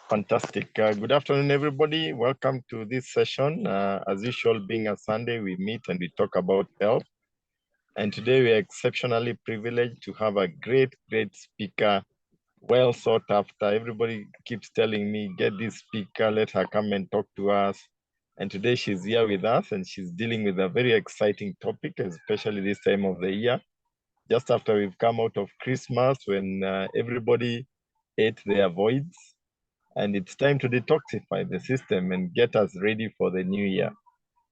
Fantastic. Good afternoon, everybody. Welcome to this session. As usual, being a Sunday, we meet and we talk about health. And today we are exceptionally privileged to have a great speaker, well sought after. Everybody keeps telling me, get this speaker, let her come and talk to us. And today she's here with us and she's dealing with a very exciting topic, especially this time of the year. Just after we've come out of Christmas when everybody ate their voids. And it's time to detoxify the system and get us ready for the new year.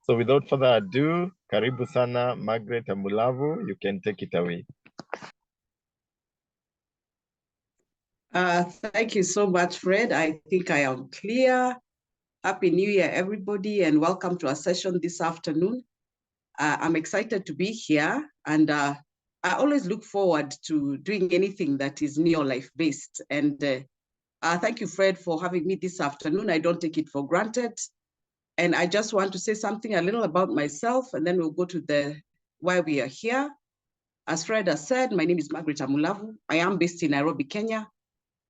So without further ado, karibu sana, Margaret Amulavu, you can take it away. Thank you so much, Fred. I think I am clear. Happy New Year, everybody, and welcome to our session this afternoon. I'm excited to be here, and I always look forward to doing anything that is neo-life-based. And thank you, Fred, for having me this afternoon. I don't take it for granted. And I just want to say something a little about myself, and then we'll go to why we are here. As Fred has said, my name is Margaret Amulavu. I am based in Nairobi, Kenya.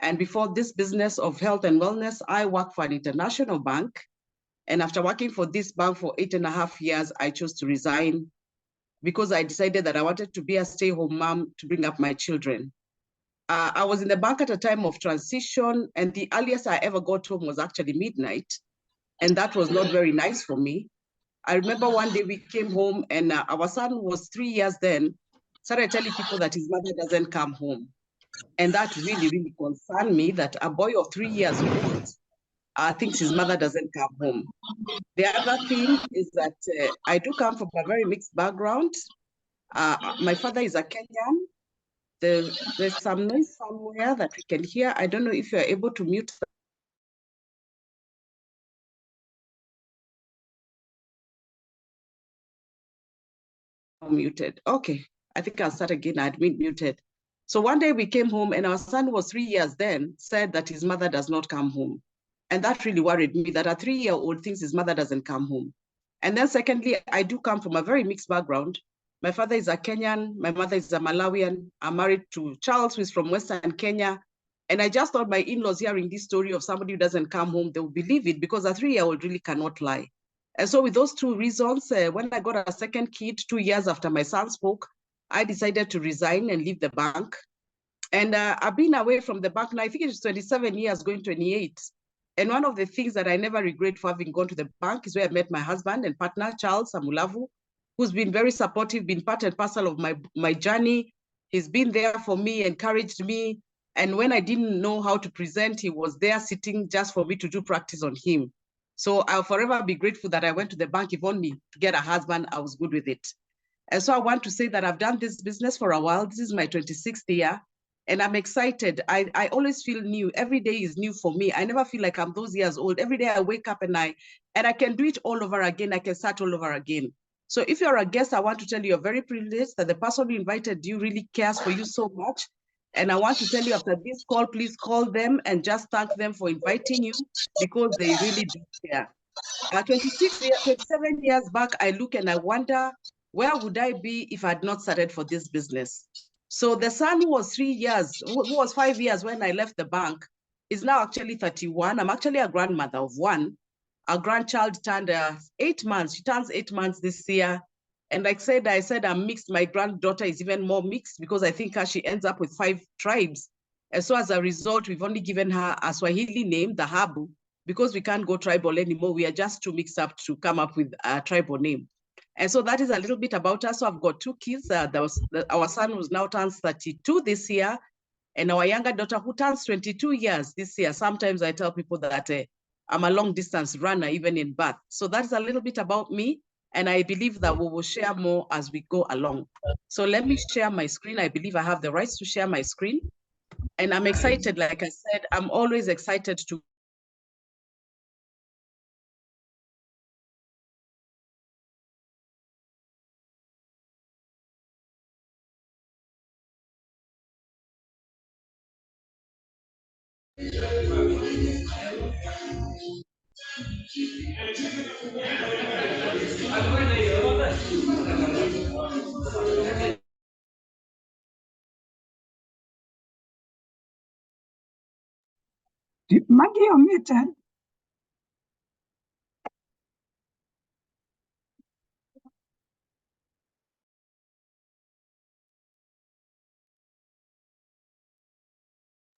And before this business of health and wellness, I work for an international bank. And after working for this bank for 8.5 years, I chose to resign because I decided that I wanted to be a stay-home mom to bring up my children. I was in the bank at a time of transition, and the earliest I ever got home was actually midnight. And that was not very nice for me. I remember one day we came home and our son was 3 years then, started telling people that his mother doesn't come home. And that really, really concerned me that a boy of 3 years old thinks his mother doesn't come home. The other thing is that I do come from a very mixed background. My father is a Kenyan. There's some noise somewhere that we can hear. I don't know if you're able to mute. Muted. Okay, I think I'll start again. I'd been muted. So one day we came home and our son was 3 years then, said that his mother does not come home. And that really worried me that a 3-year-old thinks his mother doesn't come home. And then secondly, I do come from a very mixed background. My father is a Kenyan, my mother is a Malawian. I'm married to Charles, who is from Western Kenya. And I just thought my in-laws hearing this story of somebody who doesn't come home, they will believe it because a 3-year-old really cannot lie. And so with those two reasons, when I got a second kid 2 years after my son spoke, I decided to resign and leave the bank. And I've been away from the bank now, I think it's 27 years, going 28. And one of the things that I never regret for having gone to the bank is where I met my husband and partner, Charles Amulavu, who's been very supportive, been part and parcel of my journey. He's been there for me, encouraged me. And when I didn't know how to present, he was there sitting just for me to do practice on him. So I'll forever be grateful that I went to the bank. If only to get a husband, I was good with it. And so I want to say that I've done this business for a while. This is my 26th year. And I'm excited. I always feel new. Every day is new for me. I never feel like I'm those years old. Every day I wake up and I can do it all over again. I can start all over again. So if you're a guest, I want to tell you you're very privileged that the person who invited you really cares for you so much. And I want to tell you after this call, please call them and just thank them for inviting you because they really do care. 27 years back, I look and I wonder, where would I be if I had not started for this business? So the son who was 3 years, who was 5 years when I left the bank, is now actually 31. I'm actually a grandmother of one. Our grandchild turned 8 months. She turns 8 months this year. And like I said, I'm mixed. My granddaughter is even more mixed because I think she ends up with 5 tribes. And so as a result, we've only given her a Swahili name, the Habu, because we can't go tribal anymore. We are just too mixed up to come up with a tribal name. And so that is a little bit about us. So I've got 2 kids. Our son who's now turns 32 this year, and our younger daughter who turns 22 years this year. Sometimes I tell people that I'm a long distance runner, even in birth. So that's a little bit about me. And I believe that we will share more as we go along. So let me share my screen. I believe I have the rights to share my screen. And I'm excited, like I said, I'm always excited to Maggie, you're muted.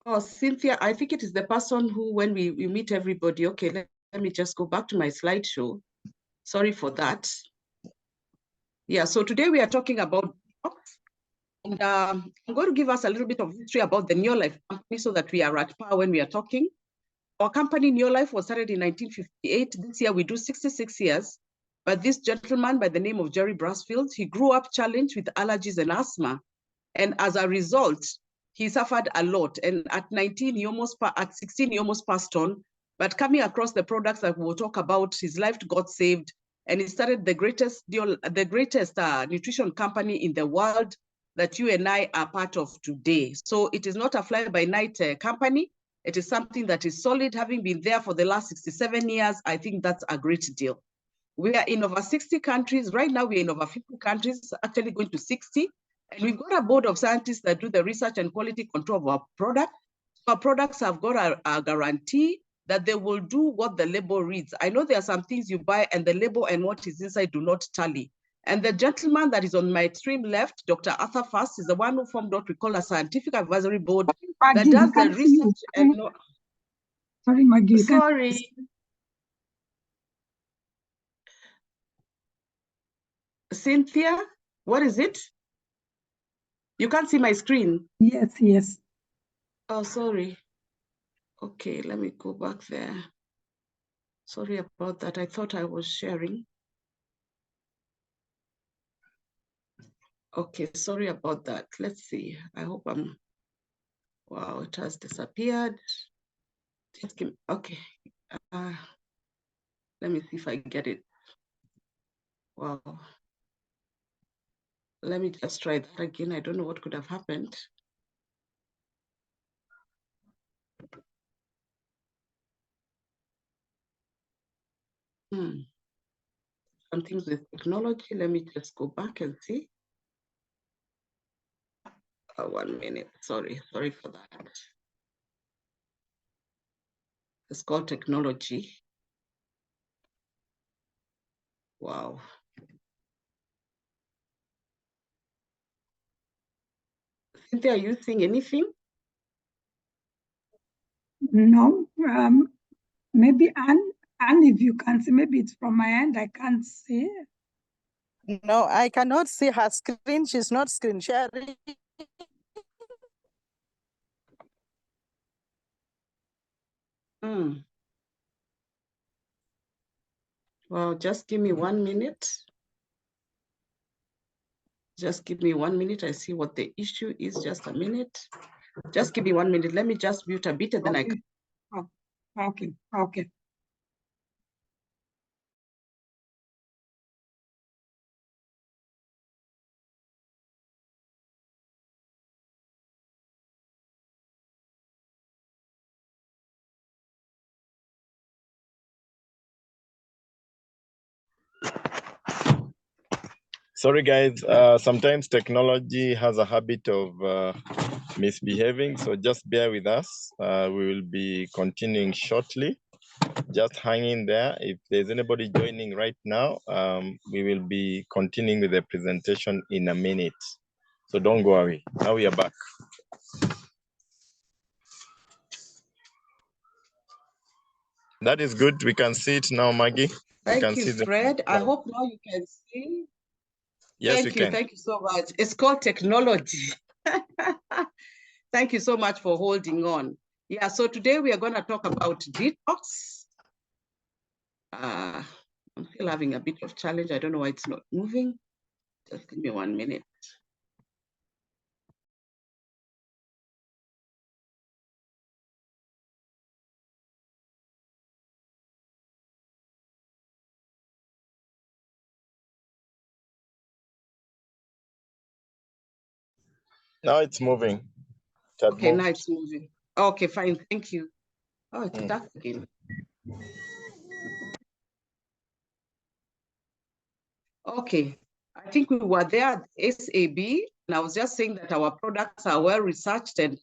Oh, Cynthia, I think it is the person who, when we meet everybody, okay, let me just go back to my slideshow. Sorry for that. Yeah, so today we are talking about Detox. And I'm going to give us a little bit of history about the Neolife company so that we are at par when we are talking. Our company, Neolife, was started in 1958. This year we do 66 years. But this gentleman by the name of Jerry Brasfield, he grew up challenged with allergies and asthma. And as a result, he suffered a lot. And at 19, at 16, he almost passed on. But coming across the products that we'll talk about, his life got saved. And he started the greatest nutrition company in the world that you and I are part of today. So it is not a fly-by-night company. It is something that is solid. Having been there for the last 67 years, I think that's a great deal. We are in over 60 countries. Right now, we're in over 50 countries, actually going to 60. And we've got a board of scientists that do the research and quality control of our product. Our products have got a guarantee that they will do what the label reads. I know there are some things you buy and the label and what is inside do not tally. And the gentleman that is on my extreme left, Dr. Arthur Fast, is the one who formed what we call a scientific advisory board that does the research and... Sorry, Maggie. Sorry. Cynthia, what is it? You can't see my screen. Yes, yes. Oh, sorry. Okay, let me go back there. Sorry about that. I thought I was sharing. Okay, sorry about that. Let's see. I hope I'm... Wow, it has disappeared. Just give me... Okay. Let me see if I get it. Wow. Let me just try that again. I don't know what could have happened. Some things with technology. Let me just go back and see. 1 minute. Sorry for that. It's called technology. Wow. Cynthia, are you seeing anything? No. Maybe Anne, if you can see, maybe it's from my end. I can't see. No, I cannot see her screen. She's not screen sharing. Well, just give me 1 minute. Just give me 1 minute. I see what the issue is. Just a minute. Just give me 1 minute. Let me just mute a bit and then I can. Okay. Sorry, guys. Sometimes technology has a habit of misbehaving, so just bear with us. We will be continuing shortly. Just hang in there. If there's anybody joining right now, we will be continuing with the presentation in a minute. So don't go away. Now we are back. That is good. We can see it now, Maggie. Thank you, Fred. I hope now you can see. Yes, we can. Thank you so much. It's called technology. Thank you so much for holding on. Yeah, so today we are going to talk about detox. I'm still having a bit of challenge. I don't know why it's not moving. Just give me 1 minute. Now it's moving. Okay, now it's moving. Okay, fine. Thank you. Oh, it's dark again. Okay, I think we were there at SAB, and I was just saying that our products are well researched and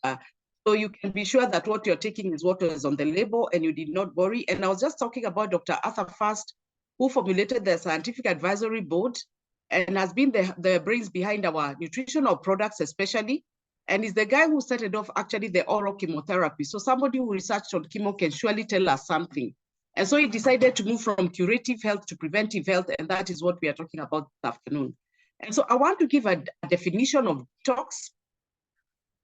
So you can be sure that what you're taking is what is on the label and you did not worry. And I was just talking about Dr. Arthur Fast, who formulated the Scientific Advisory Board and has been the brains behind our nutritional products especially. And is the guy who started off actually the oral chemotherapy. So somebody who researched on chemo can surely tell us something. And so he decided to move from curative health to preventive health. And that is what we are talking about this afternoon. And so I want to give a definition of detox.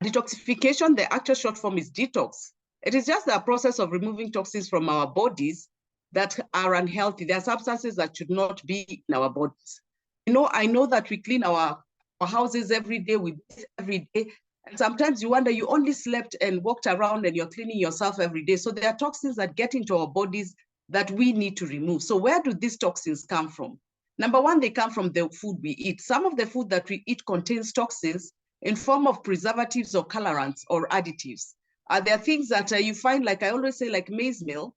Detoxification, the actual short form is detox. It is just the process of removing toxins from our bodies that are unhealthy. There are substances that should not be in our bodies. I know that we clean our houses every day, we bathe every day, and sometimes you wonder, you only slept and walked around and you're cleaning yourself every day. So there are toxins that get into our bodies that we need to remove. So where do these toxins come from? Number one, they come from the food we eat. Some of the food that we eat contains toxins in form of preservatives or colorants or additives. There are things that you find, like I always say, like maize meal,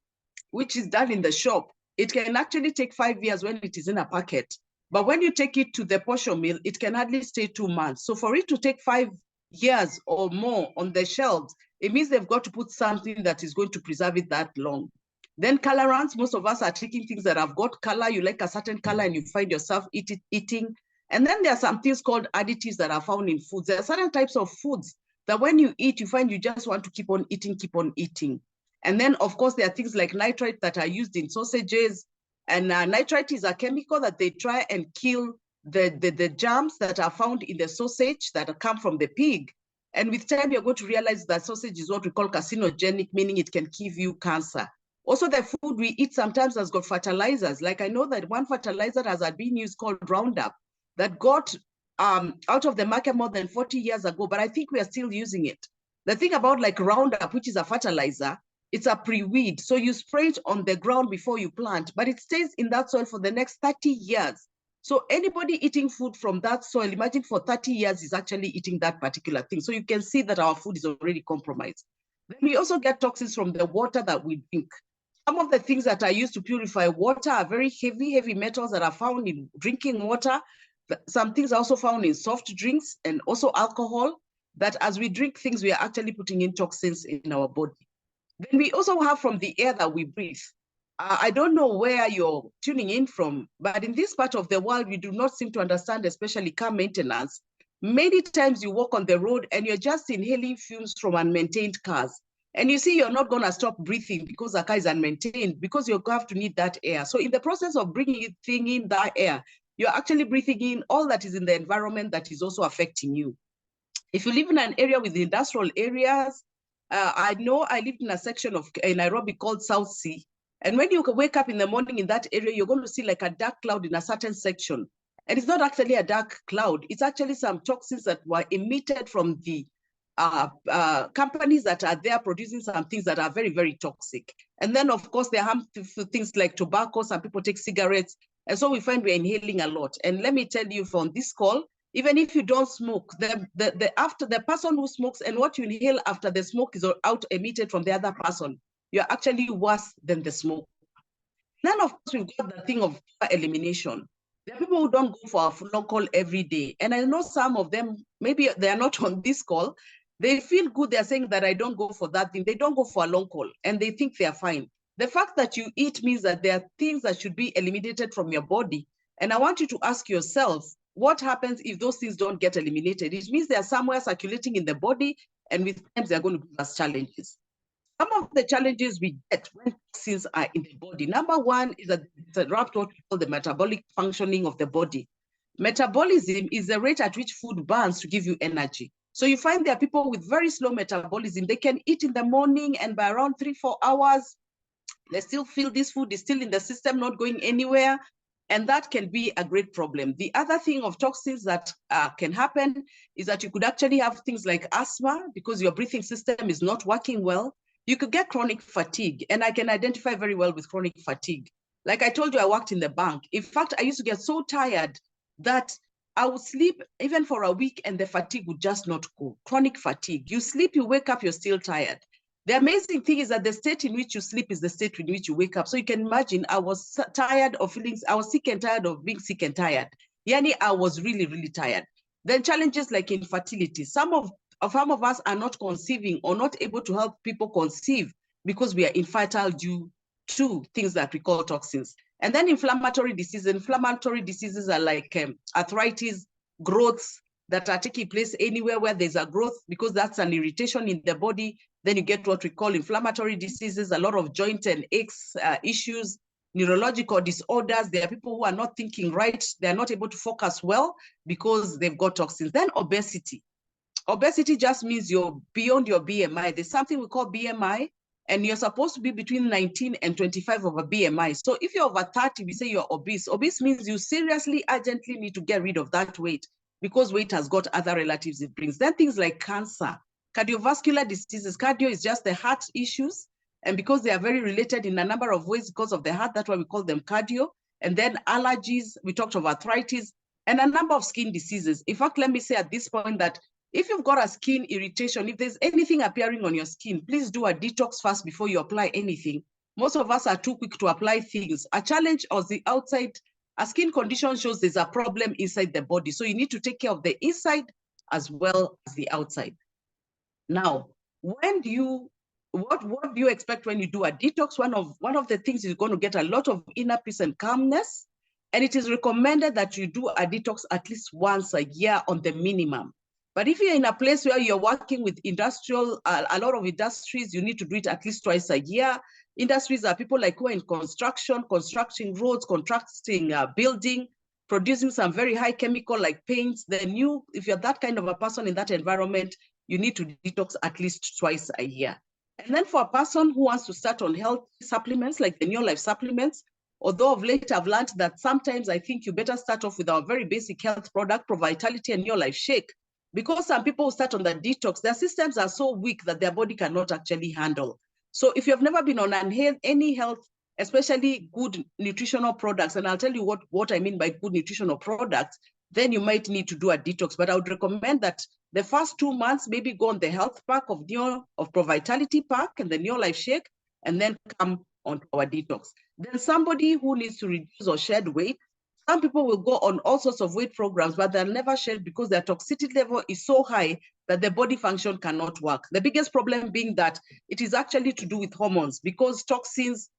which is done in the shop. It can actually take 5 years when it is in a packet. But when you take it to the portion meal, it can hardly stay 2 months. So for it to take 5 years or more on the shelves, it means they've got to put something that is going to preserve it that long. Then colorants, most of us are taking things that have got color. You like a certain color and you find yourself eating. And then there are some things called additives that are found in foods. There are certain types of foods that when you eat, you find you just want to keep on eating. And then, of course, there are things like nitrite that are used in sausages. And nitrite is a chemical that they try and kill the germs that are found in the sausage that come from the pig. And with time, you're going to realize that sausage is what we call carcinogenic, meaning it can give you cancer. Also, the food we eat sometimes has got fertilizers. Like I know that one fertilizer has been used called Roundup that got out of the market more than 40 years ago, but I think we are still using it. The thing about like Roundup, which is a fertilizer, it's a pre-weed. So you spray it on the ground before you plant, but it stays in that soil for the next 30 years. So anybody eating food from that soil, imagine for 30 years is actually eating that particular thing. So you can see that our food is already compromised. Then we also get toxins from the water that we drink. Some of the things that are used to purify water are very heavy metals that are found in drinking water. Some things are also found in soft drinks and also alcohol, that as we drink things, we are actually putting in toxins in our body. Then we also have from the air that we breathe. I don't know where you're tuning in from, but in this part of the world, we do not seem to understand, especially car maintenance. Many times you walk on the road and you're just inhaling fumes from unmaintained cars. And you see, you're not going to stop breathing because the car is unmaintained, because you have to need that air. So in the process of bringing in that air, you're actually breathing in all that is in the environment that is also affecting you. If you live in an area with industrial areas, I know I lived in a section of Nairobi called South Sea. And when you wake up in the morning in that area, you're going to see like a dark cloud in a certain section. And it's not actually a dark cloud. It's actually some toxins that were emitted from the companies that are there producing some things that are very, very toxic. And then, of course, there are harmful things like tobacco. Some people take cigarettes. And so we find we're inhaling a lot. And let me tell you from this call, even if you don't smoke, after the person who smokes and what you inhale after the smoke is out emitted from the other person, you're actually worse than the smoke. Then, of course, we've got the thing of elimination. There are people who don't go for a long call every day. And I know some of them, maybe they're not on this call. They feel good. They're saying that I don't go for that thing. They don't go for a long call and they think they're fine. The fact that you eat means that there are things that should be eliminated from your body. And I want you to ask yourself, what happens if those things don't get eliminated? It means they're somewhere circulating in the body, and with time, they're going to give us challenges. Some of the challenges we get when toxins are in the body. Number one is that it's what we call the metabolic functioning of the body. Metabolism is the rate at which food burns to give you energy. So you find there are people with very slow metabolism. They can eat in the morning and by around 3-4 hours, they still feel this food is still in the system, not going anywhere. And that can be a great problem. The other thing of toxins that can happen is that you could actually have things like asthma because your breathing system is not working well. You could get chronic fatigue, and I can identify very well with chronic fatigue. Like I told you, I worked in the bank. In fact, I used to get so tired that I would sleep even for a week and the fatigue would just not go. Chronic fatigue. You sleep, you wake up, you're still tired. The amazing thing is that the state in which you sleep is the state in which you wake up. So you can imagine I was tired of I was sick and tired of being sick and tired. Yani, I was really, really tired. Then challenges like infertility. Some of some of us are not conceiving or not able to help people conceive because we are infertile due to things that we call toxins. And then inflammatory diseases. Inflammatory diseases are like arthritis, growths that are taking place anywhere where there's a growth, because that's an irritation in the body. Then you get what we call inflammatory diseases, a lot of joint and aches issues, neurological disorders. There are people who are not thinking right. They're not able to focus well because they've got toxins. Then obesity. Obesity just means you're beyond your BMI. There's something we call BMI, and you're supposed to be between 19 and 25 of a BMI. So if you're over 30, we say you're obese. Obese means you seriously, urgently need to get rid of that weight, because weight has got other relatives it brings. Then things like cancer, cardiovascular diseases. Cardio is just the heart issues. And because they are very related in a number of ways because of the heart, that's why we call them cardio. And then allergies, we talked of arthritis, and a number of skin diseases. In fact, let me say at this point that if you've got a skin irritation, if there's anything appearing on your skin, please do a detox first before you apply anything. Most of us are too quick to apply things. A challenge on the outside, a skin condition shows there's a problem inside the body. So you need to take care of the inside as well as the outside. Now, what do you expect when you do a detox? One of the things is going to get a lot of inner peace and calmness. And it is recommended that you do a detox at least once a year on the minimum. But if you're in a place where you're working with a lot of industries, you need to do it at least twice a year. Industries are people like who are in construction, constructing roads, constructing building, producing some very high chemical like paints. Then if you're that kind of a person in that environment, you need to detox at least twice a year. And then for a person who wants to start on health supplements, like the New Life supplements, although of late I've learned that sometimes I think you better start off with our very basic health product, Pro Vitality and New Life Shake, because some people start on the detox, their systems are so weak that their body cannot actually handle. So if you've never been on any health, especially good nutritional products, and I'll tell you what I mean by good nutritional products, then you might need to do a detox. But I would recommend that the first 2 months, maybe go on the health pack of Pro Vitality pack and the New Life Shake, and then come on our detox. Then somebody who needs to reduce or shed weight, some people will go on all sorts of weight programs, but they'll never shed because their toxicity level is so high that the body function cannot work. The biggest problem being that it is actually to do with hormones, because toxins,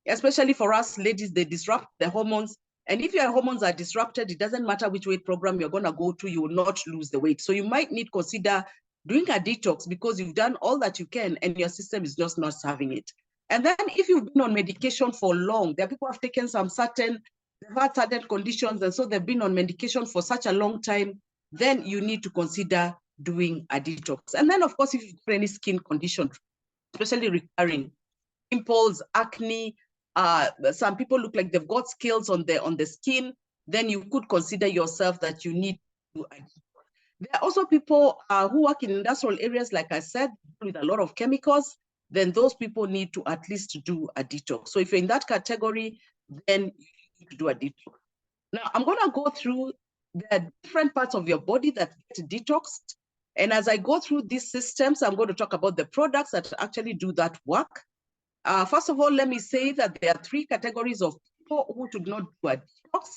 especially for us ladies, they disrupt the hormones. And if your hormones are disrupted, it doesn't matter which weight program you're going to go to, you will not lose the weight. So you might need to consider doing a detox because you've done all that you can and your system is just not serving it. And then if you've been on medication for long, there are people who have taken they've had certain conditions, and so they've been on medication for such a long time, then you need to consider doing a detox. And then, of course, if you've got any skin condition, especially recurring pimples, acne, some people look like they've got scales on the skin, then you could consider yourself that you need to do a detox. There are also people who work in industrial areas, like I said, with a lot of chemicals, then those people need to at least do a detox. So if you're in that category, then to do a detox. Now, I'm going to go through the different parts of your body that get detoxed. And as I go through these systems, I'm going to talk about the products that actually do that work. First of all, let me say that there are 3 categories of people who should not do a detox.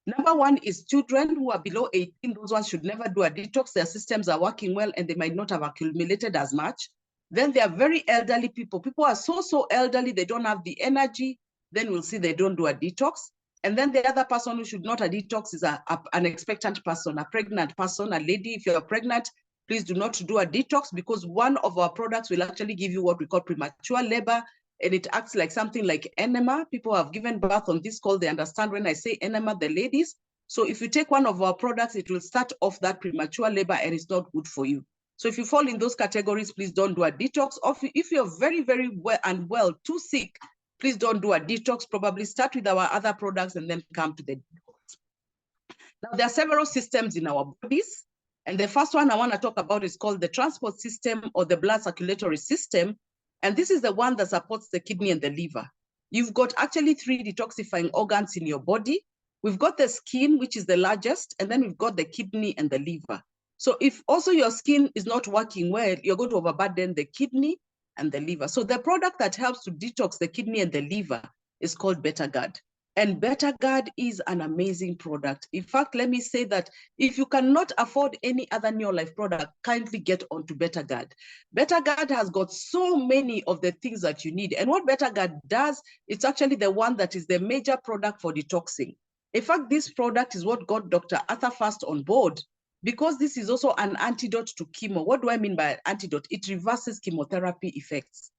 Number one is children who are below 18. Those ones should never do a detox. Their systems are working well and they might not have accumulated as much. Then there are very elderly people. People are so elderly, they don't have the energy. Then we'll see they don't do a detox. And then the other person who should not a detox is an expectant person, a pregnant person, a lady. If you're pregnant, please do not do a detox, because one of our products will actually give you what we call premature labor, and it acts like something like enema. People who have given birth on this call, they understand when I say enema, the ladies. So if you take one of our products, it will start off that premature labor and it's not good for you. So if you fall in those categories, please don't do a detox. Or if you're very unwell, too sick, please don't do a detox. Probably start with our other products and then come to the detox. Now, there are several systems in our bodies. And the first one I want to talk about is called the transport system, or the blood circulatory system. And this is the one that supports the kidney and the liver. You've got actually 3 detoxifying organs in your body. We've got the skin, which is the largest, and then we've got the kidney and the liver. So if also your skin is not working well, you're going to overburden the kidney and the liver. So the product that helps to detox the kidney and the liver is called BetterGuard. And BetterGuard is an amazing product. In fact, let me say that if you cannot afford any other Neolife product, kindly get onto BetterGuard. BetterGuard has got so many of the things that you need. And what BetterGuard does, it's actually the one that is the major product for detoxing. In fact, this product is what got Dr. Arthur Fast on board, because this is also an antidote to chemo. What do I mean by antidote? It reverses chemotherapy effects.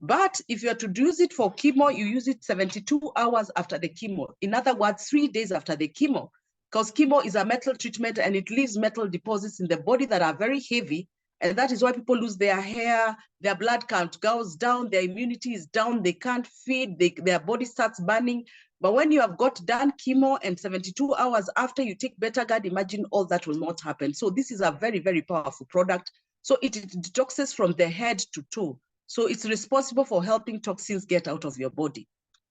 But if you are to use it for chemo, you use it 72 hours after the chemo. In other words, 3 days after the chemo, because chemo is a metal treatment and it leaves metal deposits in the body that are very heavy. And that is why people lose their hair, their blood count goes down, their immunity is down, they can't feed, their body starts burning. But when you have got done chemo and 72 hours after you take BetterGuard, imagine all that will not happen. So this is a very, very powerful product. So it detoxes from the head to toe. So it's responsible for helping toxins get out of your body.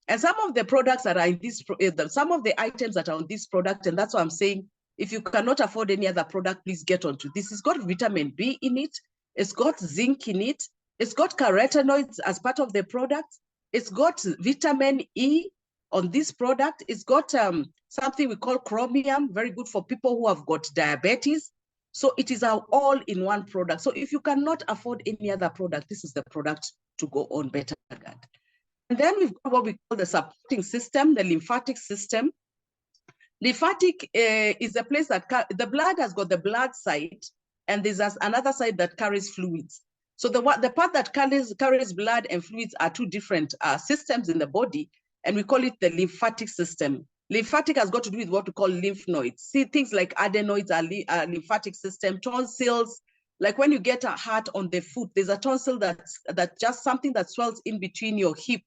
And some of the products that are in this, some of the items that are on this product, and that's why I'm saying, if you cannot afford any other product, please get onto this. It's got vitamin B in it. It's got zinc in it. It's got carotenoids as part of the product. It's got vitamin E on this product. It's got something we call chromium, very good for people who have got diabetes. So it is our all-in-one product. So if you cannot afford any other product, this is the product to go on BetterGuard. And then we've got what we call the supporting system, the lymphatic system. Lymphatic is a place that the blood has got the blood side, and there's another side that carries fluids. So the part that carries blood and fluids are two different systems in the body, and we call it the lymphatic system. Lymphatic has got to do with what we call lymph nodes. See, things like adenoids are lymphatic system, tonsils. Like when you get a hurt on the foot, there's a tonsil that's just something that swells in between your hip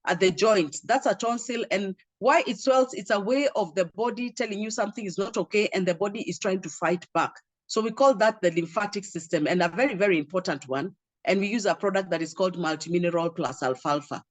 at the joint. That's a tonsil. And why it swells, it's a way of the body telling you something is not okay, and the body is trying to fight back. So we call that the lymphatic system, and a very, very important one. And we use a product that is called Multimineral Plus Alfalfa.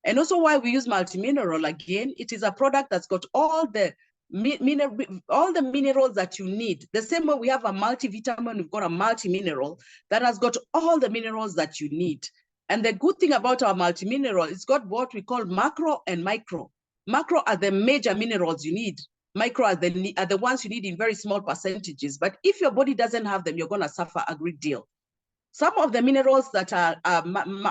And also why we use multimineral, again, it is a product that's got all the minerals that you need. The same way we have a multivitamin, we've got a multimineral that has got all the minerals that you need. And the good thing about our multimineral, it's got what we call macro and micro. Macro are the major minerals you need. Micro are the ones you need in very small percentages. But if your body doesn't have them, you're going to suffer a great deal. Some of the minerals that are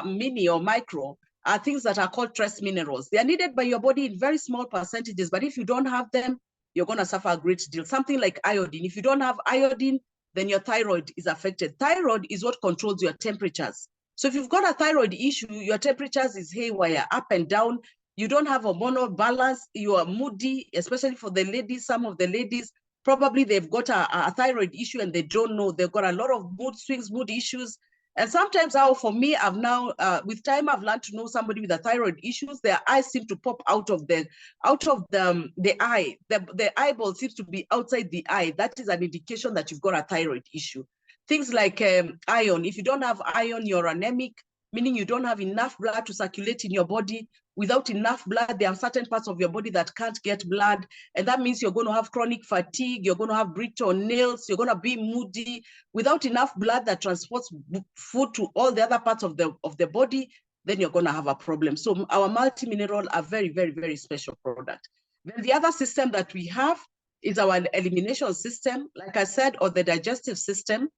mini or micro are things that are called trace minerals. They are needed by your body in very small percentages, but if you don't have them, you're going to suffer a great deal. Something like iodine. If you don't have iodine, then your thyroid is affected. Thyroid is what controls your temperatures. So if you've got a thyroid issue, your temperatures is haywire, up and down. You don't have hormonal balance. You are moody, especially for the ladies. Some of the ladies, probably they've got a thyroid issue and they don't know. They've got a lot of mood swings, mood issues. And sometimes, for me, I've now, with time, I've learned to know somebody with a thyroid issues. Their eyes seem to pop out of the eye. The eyeball seems to be outside the eye. That is an indication that you've got a thyroid issue. Things like iron. If you don't have iron, you're anemic, meaning you don't have enough blood to circulate in your body. Without enough blood, there are certain parts of your body that can't get blood. And that means you're going to have chronic fatigue. You're going to have brittle nails. You're going to be moody. Without enough blood that transports food to all the other parts of the body, then you're going to have a problem. So our multimineral are very, very, very special product. Then the other system that we have is our elimination system, like I said, or the digestive system.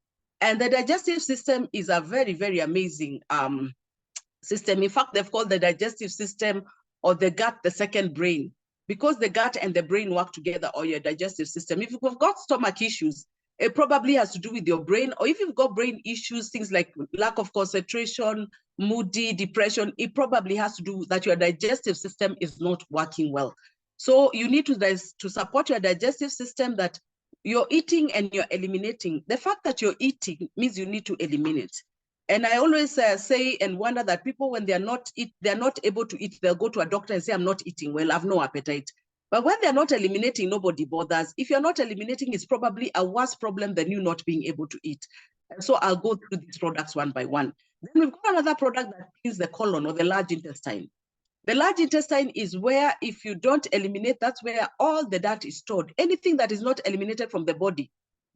And the digestive system is a very, very amazing system. In fact, they've called the digestive system or the gut the second brain, because the gut and the brain work together, or your digestive system. If you've got stomach issues, it probably has to do with your brain. Or if you've got brain issues, things like lack of concentration, moody, depression, it probably has to do that your digestive system is not working well. So you need to support your digestive system, that you're eating and you're eliminating. The fact that you're eating means you need to eliminate. And I always say and wonder that people, when they're not able to eat, they'll go to a doctor and say, I'm not eating well, I have no appetite. But when they're not eliminating, nobody bothers. If you're not eliminating, it's probably a worse problem than you not being able to eat. And so I'll go through these products one by one. Then we've got another product that is the colon, or the large intestine. The large intestine is where, if you don't eliminate, that's where all the dirt is stored. Anything that is not eliminated from the body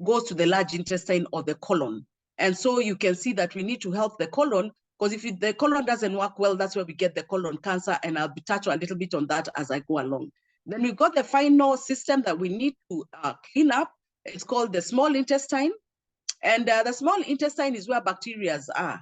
goes to the large intestine or the colon. And so you can see that we need to help the colon, because if the colon doesn't work well, that's where we get the colon cancer. And I'll touch a little bit on that as I go along. Then we've got the final system that we need to clean up. It's called the small intestine. And the small intestine is where bacteria are.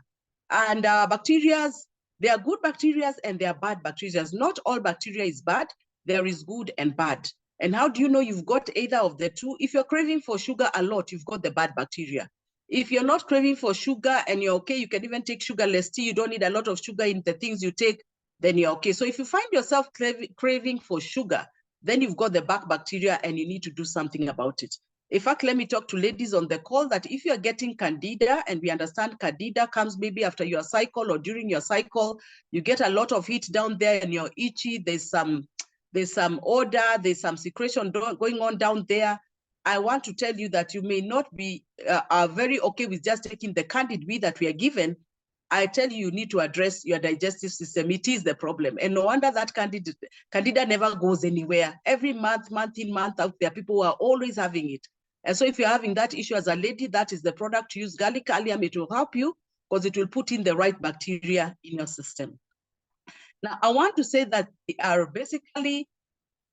And bacteria, there are good bacteria and there are bad bacteria. Not all bacteria is bad. There is good and bad. And how do you know you've got either of the two? If you're craving for sugar a lot, you've got the bad bacteria. If you're not craving for sugar and you're okay, you can even take sugarless tea. You don't need a lot of sugar in the things you take, then you're okay. So if you find yourself craving for sugar, then you've got the bad bacteria and you need to do something about it. In fact, let me talk to ladies on the call that if you're getting candida, and we understand candida comes maybe after your cycle or during your cycle, you get a lot of heat down there and you're itchy, there's some odor, there's some secretion going on down there. I want to tell you that you may not be very okay with just taking the Candid B that we are given. I tell you, you need to address your digestive system. It is the problem. And no wonder that Candida never goes anywhere. Every month in, month out, there are people who are always having it. And so if you're having that issue as a lady, that is the product to use. Garlic allium, it will help you because it will put in the right bacteria in your system. Now, I want to say that they are basically,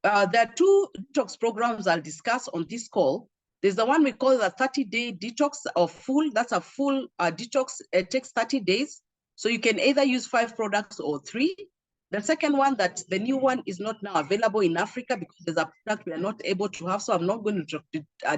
there are two detox programs I'll discuss on this call. There's the one we call the 30-day detox or full. That's a full detox. It takes 30 days. So you can either use 5 products or 3. The second one, that the new one is not now available in Africa because there's a product we are not able to have. So I'm not going to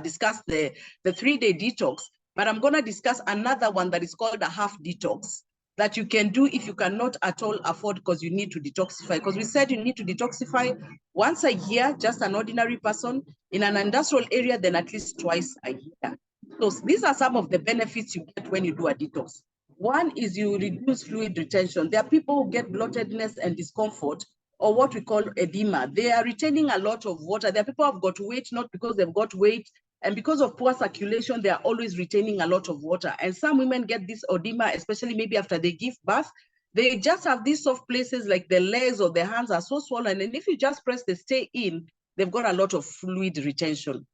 discuss the 3-day detox, but I'm going to discuss another one that is called a half detox that you can do if you cannot at all afford because you need to detoxify. Because we said you need to detoxify once a year, just an ordinary person. In an industrial area, then at least twice a year. So these are some of the benefits you get when you do a detox. One is you reduce fluid retention. There are people who get bloatedness and discomfort, or what we call edema. They are retaining a lot of water. There are people who have got weight, not because they've got weight, and because of poor circulation, they are always retaining a lot of water. And some women get this edema, especially maybe after they give birth. They just have these soft places like the legs or the hands are so swollen. And if you just press the stay in, they've got a lot of fluid retention.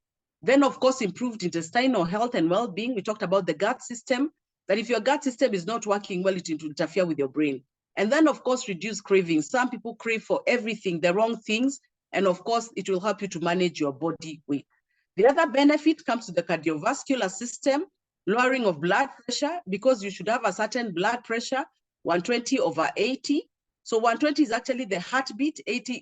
Then, of course, improved intestinal health and well-being. We talked about the gut system, that if your gut system is not working well, it will interfere with your brain. And then, of course, reduce cravings. Some people crave for everything, the wrong things. And of course, it will help you to manage your body weight. The other benefit comes to the cardiovascular system, lowering of blood pressure, because you should have a certain blood pressure, 120/80. So 120 is actually the heartbeat, 80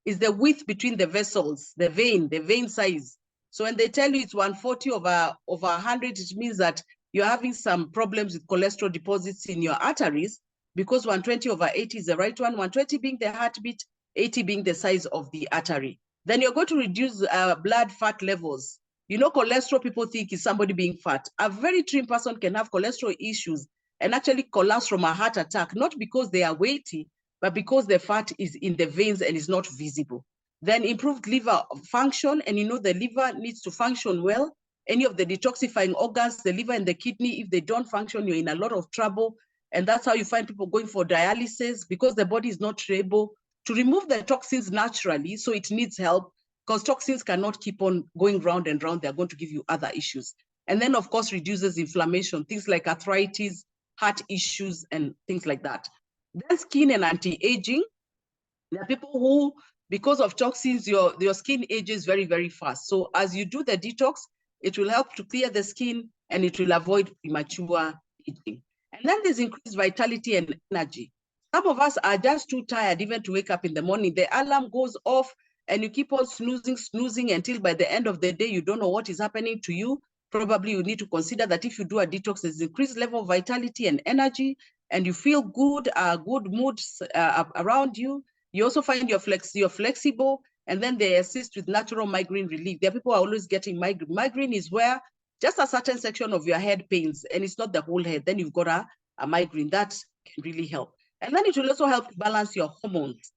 is the width between the vessels, the vein size. So when they tell you it's 140/100, it means that you're having some problems with cholesterol deposits in your arteries, because 120/80 is the right one, 120 being the heartbeat, 80 being the size of the artery. Then you're going to reduce blood fat levels. You know, cholesterol, people think is somebody being fat. A very trim person can have cholesterol issues and actually collapse from a heart attack, not because they are weighty, but because the fat is in the veins and is not visible. Then improved liver function, and you know the liver needs to function well. Any of the detoxifying organs, the liver and the kidney, if they don't function, you're in a lot of trouble. And that's how you find people going for dialysis, because the body is not able to remove the toxins naturally. So it needs help, because toxins cannot keep on going round and round. They're going to give you other issues. And then, of course, reduces inflammation, things like arthritis, heart issues, and things like that. Then skin and anti-aging. There are people who, because of toxins, your skin ages very, very fast. So as you do the detox, it will help to clear the skin and it will avoid premature aging. And then there's increased vitality and energy. Some of us are just too tired even to wake up in the morning. The alarm goes off and you keep on snoozing until by the end of the day, you don't know what is happening to you. Probably you need to consider that if you do a detox, there's increased level of vitality and energy, and you feel good, good moods around you. You also find you're flexible, and then they assist with natural migraine relief. There are people who are always getting migraine. Migraine is where just a certain section of your head pains, and it's not the whole head. Then you've got a migraine. That can really help. And then it will also help to balance your hormones,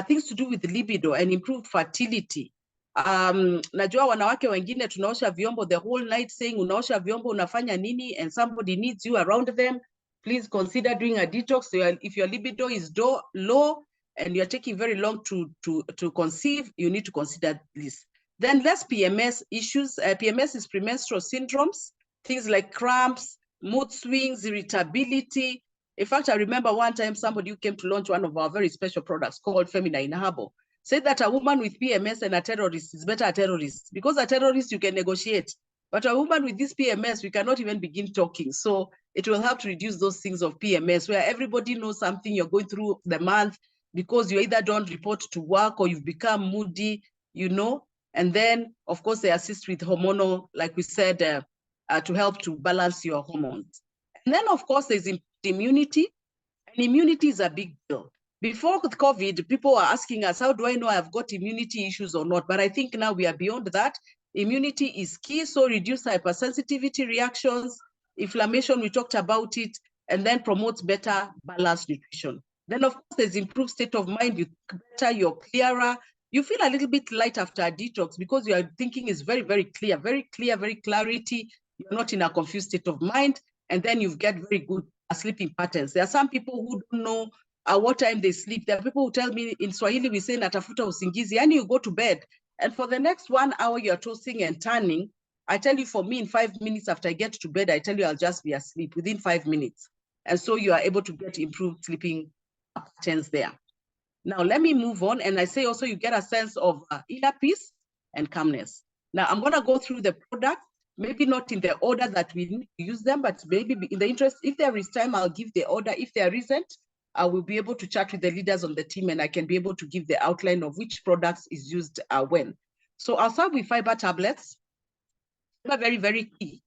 things to do with libido and improved fertility. Najua wanawake wengine tunaosha vyombo the whole night, saying unaosha vyombo unafanya nini, and somebody needs you around them. Please consider doing a detox. So if your libido is low and you're taking very long to conceive, you need to consider this. Then less PMS issues. PMS is premenstrual syndromes, things like cramps, mood swings, irritability. In fact, I remember one time somebody who came to launch one of our very special products called Feminine Herbal say that a woman with PMS and a terrorist is better a terrorist, because a terrorist you can negotiate, but a woman with this PMS, we cannot even begin talking. So it will help to reduce those things of PMS, where everybody knows something you're going through the month because you either don't report to work or you've become moody, you know. And then, of course, they assist with hormonal, like we said, to help to balance your hormones. And then, of course, there's immunity. And immunity is a big deal. Before COVID, people were asking us, how do I know I've got immunity issues or not? But I think now we are beyond that. Immunity is key. So reduce hypersensitivity reactions, inflammation, we talked about it, and then promotes better balanced nutrition. Then, of course, there's improved state of mind. You think better, you're clearer. You feel a little bit light after a detox because your thinking is very, very clear, very clarity. You're not in a confused state of mind. And then you get very good sleeping patterns. There are some people who don't know what time they sleep. There are people who tell me in Swahili, we say natafuta usingizi, and you go to bed. And for the next 1 hour, you're tossing and turning. I tell you, for me, in 5 minutes after I get to bed, I tell you, I'll just be asleep within 5 minutes. And so you are able to get improved sleeping patterns there. Now, let me move on. And I say also you get a sense of inner peace and calmness. Now, I'm going to go through the product, maybe not in the order that we need to use them, but maybe in the interest, if there is time, I'll give the order. If there isn't, I will be able to chat with the leaders on the team and I can be able to give the outline of which products is used when. So I'll start with fiber tablets. They're very, very key.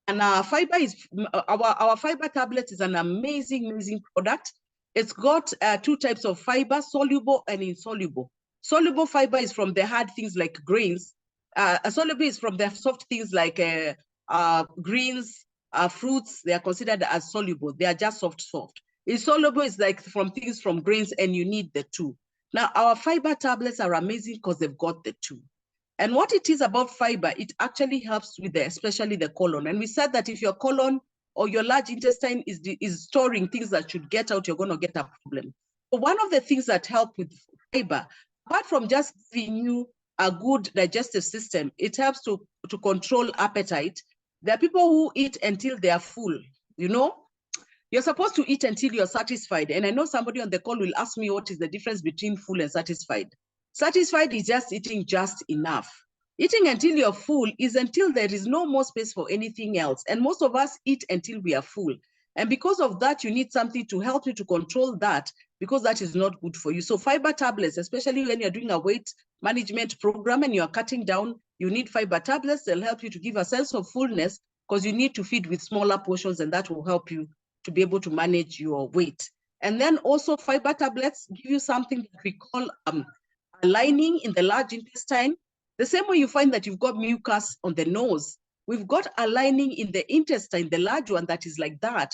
And our fiber tablet is an amazing product. It's got 2 types of fiber, soluble and insoluble. Soluble fiber is from the hard things like grains. Soluble is from the soft things like greens, fruits. They are considered as soluble. They are just soft. Insoluble is like from things from grains, and you need the 2. Now, our fiber tablets are amazing because they've got the 2. And what it is about fiber, it actually helps with especially the colon. And we said that if your colon or your large intestine is storing things that should get out, you're going to get a problem. So one of the things that help with fiber, apart from just giving you a good digestive system, it helps to control appetite. There are people who eat until they are full, you know. You're supposed to eat until you're satisfied. And I know somebody on the call will ask me what is the difference between full and satisfied. Satisfied is just eating just enough. Eating until you're full is until there is no more space for anything else. And most of us eat until we are full. And because of that, you need something to help you to control that, because that is not good for you. So fiber tablets, especially when you're doing a weight management program and you're cutting down, you need fiber tablets. They'll help you to give a sense of fullness because you need to feed with smaller portions, and that will help you to be able to manage your weight. And then also fiber tablets give you something that we call a lining in the large intestine. The same way you find that you've got mucus on the nose, we've got a lining in the intestine, the large one that is like that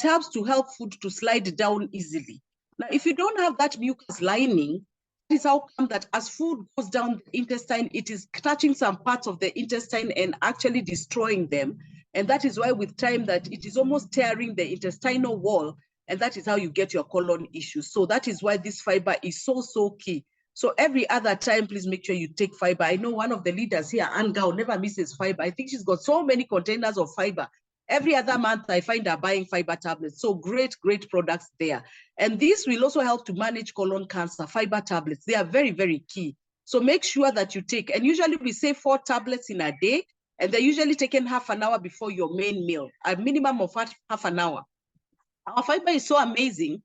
helps to help food to slide down easily. Now, if you don't have that mucus lining, that is how come that as food goes down the intestine, it is touching some parts of the intestine and actually destroying them. And that is why with time that it is almost tearing the intestinal wall, and that is how you get your colon issues. So that is why this fiber is so key. So every other time, please make sure you take fiber. I know one of the leaders here, Angao, never misses fiber. I think she's got so many containers of fiber. Every other month, I find her buying fiber tablets. So great products there. And this will also help to manage colon cancer, fiber tablets. They are very key. So make sure that you take, and usually we say 4 tablets in a day, and they're usually taken half an hour before your main meal, a minimum of half an hour. Our fiber is so amazing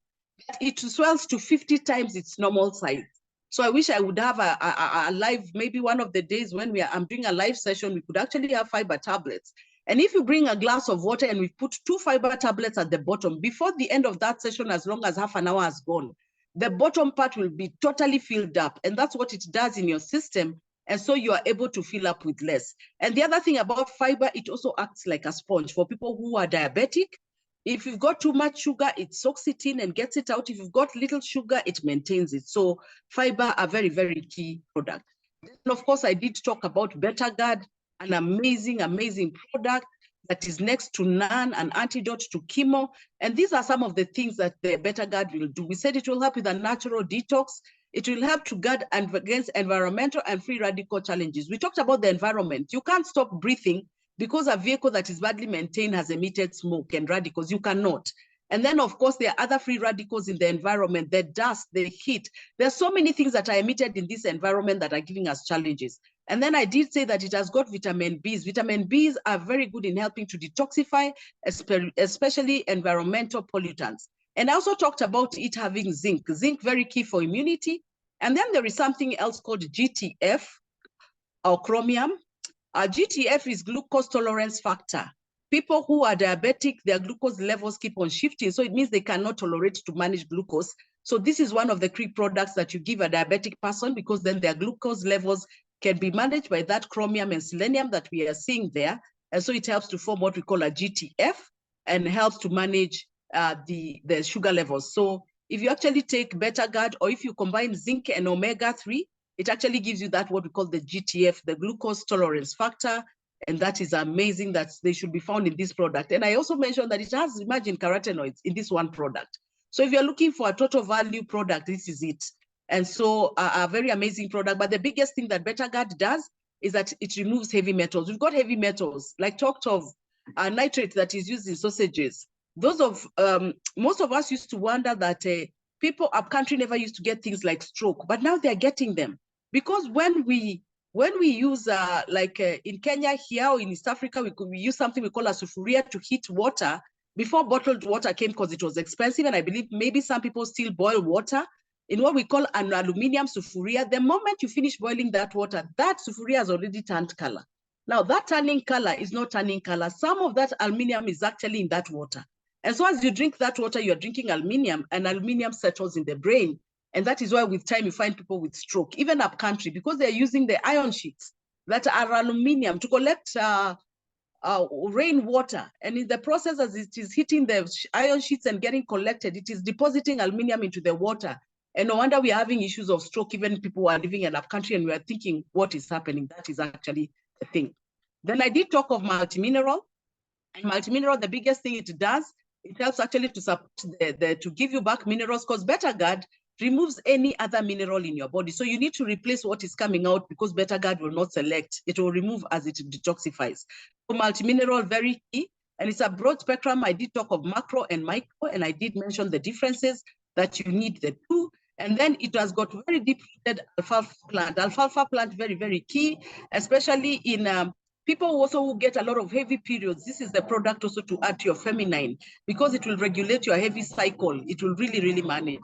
that it swells to 50 times its normal size. So I wish I would have a live, maybe one of the days when I'm doing a live session, we could actually have fiber tablets. And if you bring a glass of water and we put 2 fiber tablets at the bottom, before the end of that session, as long as half an hour has gone, the bottom part will be totally filled up. And that's what it does in your system. And so you are able to fill up with less. And the other thing about fiber, it also acts like a sponge for people who are diabetic. If you've got too much sugar, it soaks it in and gets it out. If you've got little sugar, it maintains it. So fiber, a very key product. Then, of course, I did talk about BetterGuard, an amazing product that is next to none, an antidote to chemo. And these are some of the things that the BetterGuard will do. We said it will help with a natural detox. It will help to guard against environmental and free radical challenges. We talked about the environment. You can't stop breathing because a vehicle that is badly maintained has emitted smoke and radicals. You cannot. And then, of course, there are other free radicals in the environment, the dust, the heat. There's so many things that are emitted in this environment that are giving us challenges. And then I did say that it has got vitamin Bs. Vitamin Bs are very good in helping to detoxify, especially environmental pollutants. And I also talked about it having zinc. Zinc, very key for immunity. And then there is something else called GTF, or chromium. GTF is glucose tolerance factor. People who are diabetic, their glucose levels keep on shifting. So it means they cannot tolerate to manage glucose. So this is one of the key products that you give a diabetic person, because then their glucose levels can be managed by that chromium and selenium that we are seeing there. And so it helps to form what we call a GTF and helps to manage the sugar levels. So if you actually take Beta-Guard, or if you combine zinc and omega-3, it actually gives you that what we call the GTF, the glucose tolerance factor. And that is amazing that they should be found in this product. And I also mentioned that it has emerging carotenoids in this one product. So if you're looking for a total value product, this is it. And so a very amazing product. But the biggest thing that Beta-Guard does is that it removes heavy metals. We've got heavy metals, like talked of nitrate that is used in sausages. Most of us used to wonder that people up country never used to get things like stroke, but now they're getting them. Because when we use, in Kenya here or in East Africa, we use something we call a sufuria to heat water. Before bottled water came, because it was expensive, and I believe maybe some people still boil water in what we call an aluminium sufuria. The moment you finish boiling that water, that sufuria has already turned color. Now, that turning color is not turning color. Some of that aluminium is actually in that water. And so as you drink that water, you're drinking aluminium, and aluminium settles in the brain. And that is why with time you find people with stroke, even up country, because they're using the ion sheets that are aluminium to collect rainwater. And in the process, as it is hitting the ion sheets and getting collected, it is depositing aluminium into the water. And no wonder we are having issues of stroke, even people who are living in up country, and we are thinking, what is happening? That is actually the thing. Then I did talk of multimineral. And multimineral, the biggest thing it does, it helps actually to support to give you back minerals, because Beta-Guard removes any other mineral in your body. So you need to replace what is coming out, because Beta-Guard will not select. It will remove as it detoxifies. So multimineral, very key. And it's a broad spectrum. I did talk of macro and micro, and I did mention the differences that you need the two. And then it has got very deep-rooted alfalfa plant. Alfalfa plant, very, very key, especially in people also who get a lot of heavy periods. This is the product also to add to your feminine, because it will regulate your heavy cycle. It will really, really manage.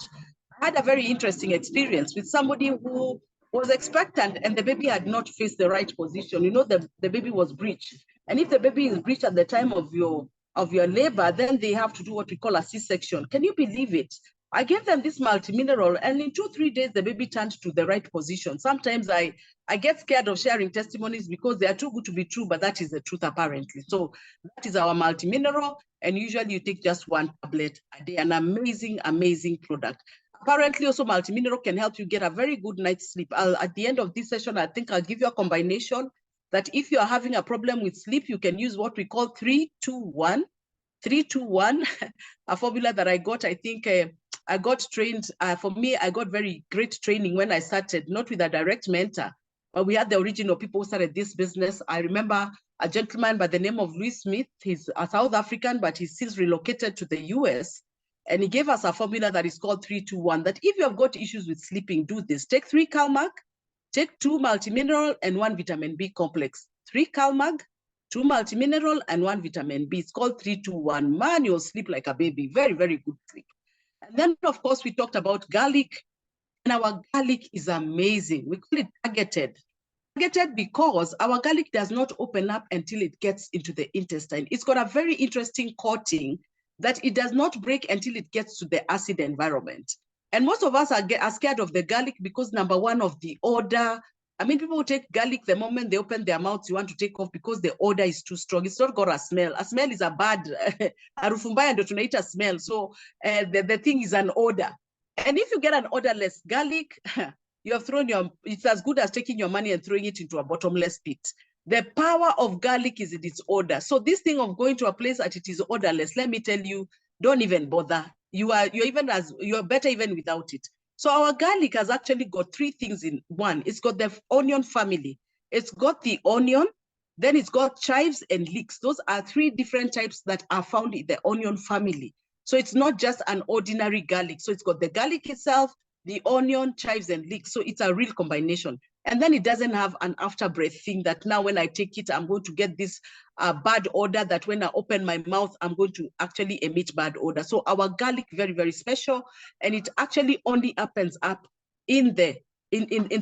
I had a very interesting experience with somebody who was expectant and the baby had not faced the right position. You know, the baby was breached. And if the baby is breached at the time of your labor, then they have to do what we call a C-section. Can you believe it? I gave them this multimineral, and in 2-3 days, the baby turned to the right position. Sometimes I get scared of sharing testimonies because they are too good to be true, but that is the truth apparently. So that is our multimineral, and usually you take just 1 tablet a day. An amazing, amazing product. Apparently also multimineral can help you get a very good night's sleep. At the end of this session, I think I'll give you a combination that if you are having a problem with sleep, you can use what we call 3-2-1. 3-2-1, a formula that I got, I think, I got trained. For me, I got very great training when I started, not with a direct mentor, but we had the original people who started this business. I remember a gentleman by the name of Louis Smith. He's a South African, but he's since relocated to the US. And he gave us a formula that is called 3-2-1, that if you have got issues with sleeping, do this. Take 3 CalMag, take 2 multimineral and 1 vitamin B complex. 3 CalMag, 2 multimineral and 1 vitamin B. It's called 3-2-1. Man, you'll sleep like a baby. Very, very good sleep. And then, of course, we talked about garlic. And our garlic is amazing. We call it targeted. Targeted because our garlic does not open up until it gets into the intestine. It's got a very interesting coating that it does not break until it gets to the acid environment. And most of us are scared of the garlic because, number one, of the odor. I mean, people take garlic the moment they open their mouths, you want to take off because the odor is too strong. It's not got a smell. A smell is a bad, harufu mbaya ndio tunaita smell. So the thing is an odor. And if you get an odorless garlic, you have thrown it's as good as taking your money and throwing it into a bottomless pit. The power of garlic is in its odor. So this thing of going to a place that it is odorless, let me tell you, don't even bother. You're better even without it. So our garlic has actually got 3 things in one. It's got the onion family. It's got the onion, then it's got chives and leeks. Those are 3 different types that are found in the onion family. So it's not just an ordinary garlic. So it's got the garlic itself, the onion, chives, and leeks. So it's a real combination. And then it doesn't have an after breath thing that now when I take it, I'm going to get this bad odor that when I open my mouth, I'm going to actually emit bad odor. So our garlic, very, very special. And it actually only happens up in the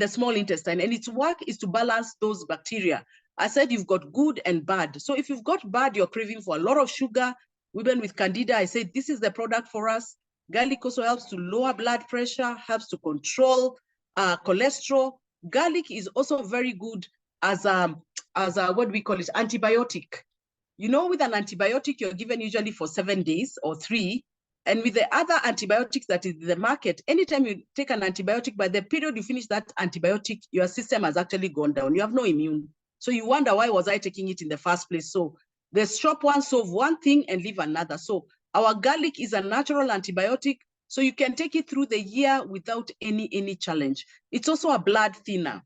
small intestine. And its work is to balance those bacteria. I said you've got good and bad. So if you've got bad, you're craving for a lot of sugar. Women with candida, I said this is the product for us. Garlic also helps to lower blood pressure, helps to control cholesterol. Garlic is also very good as a what we call it, antibiotic. You know, with an antibiotic, you're given usually for 7 days or 3. And with the other antibiotics that is in the market, anytime you take an antibiotic, by the period you finish that antibiotic, your system has actually gone down. You have no immune. So you wonder, why was I taking it in the first place? So the stop one, solve one thing and leave another. So our garlic is a natural antibiotic. So you can take it through the year without any challenge. It's also a blood thinner.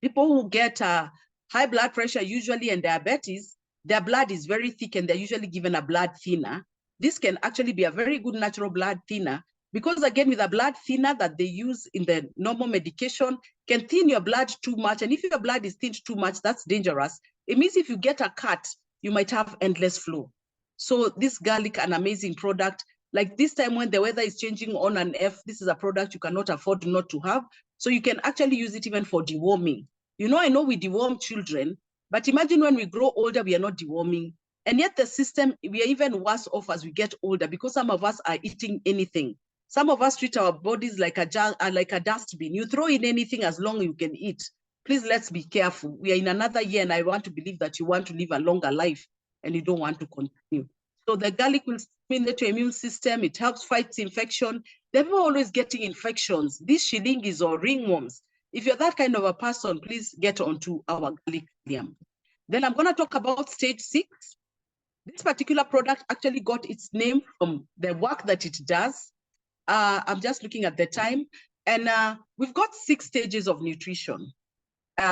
People who get high blood pressure usually and diabetes, their blood is very thick and they're usually given a blood thinner. This can actually be a very good natural blood thinner because again, with a blood thinner that they use in the normal medication can thin your blood too much. And if your blood is thinned too much, that's dangerous. It means if you get a cut, you might have endless flow. So this garlic, an amazing product. Like this time when the weather is changing on and off, this is a product you cannot afford not to have. So you can actually use it even for deworming. You know, I know we deworm children, but imagine when we grow older, we are not deworming. And yet the system, we are even worse off as we get older because some of us are eating anything. Some of us treat our bodies like a dustbin. You throw in anything as long as you can eat. Please, let's be careful. We are in another year and I want to believe that you want to live a longer life and you don't want to continue. So the garlic will stimulate your immune system. It helps fight infection. They're always getting infections. These shillingis or ringworms. If you're that kind of a person, please get onto our garlic. Then I'm going to talk about stage 6. This particular product actually got its name from the work that it does. I'm just looking at the time. And we've got 6 stages of nutrition.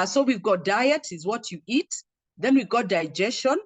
So we've got diet is what you eat. Then we've got digestion.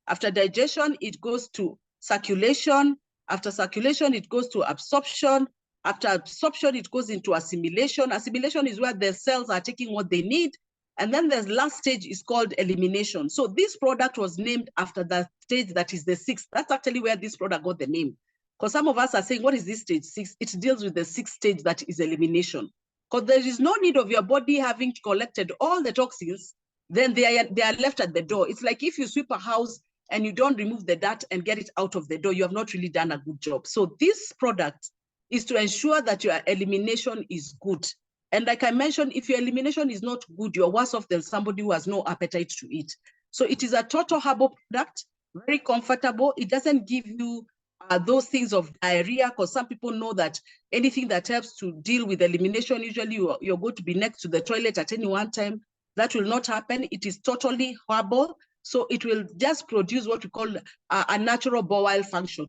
After digestion, it goes to circulation. After circulation, it goes to absorption. After absorption, it goes into assimilation. Assimilation is where the cells are taking what they need. And then the last stage is called elimination. So this product was named after the stage that is the 6th. That's actually where this product got the name. Because some of us are saying, what is this stage 6? It deals with the 6th stage that is elimination. Because there is no need of your body having collected all the toxins, then they are left at the door. It's like if you sweep a house and you don't remove the dirt and get it out of the door, you have not really done a good job. So this product is to ensure that your elimination is good. And like I mentioned, if your elimination is not good, you're worse off than somebody who has no appetite to eat. So it is a total herbal product, very comfortable. It doesn't give you those things of diarrhea, because some people know that anything that helps to deal with elimination, usually you're going to be next to the toilet at any one time. That will not happen. It is totally herbal. So it will just produce what we call a natural bowel function.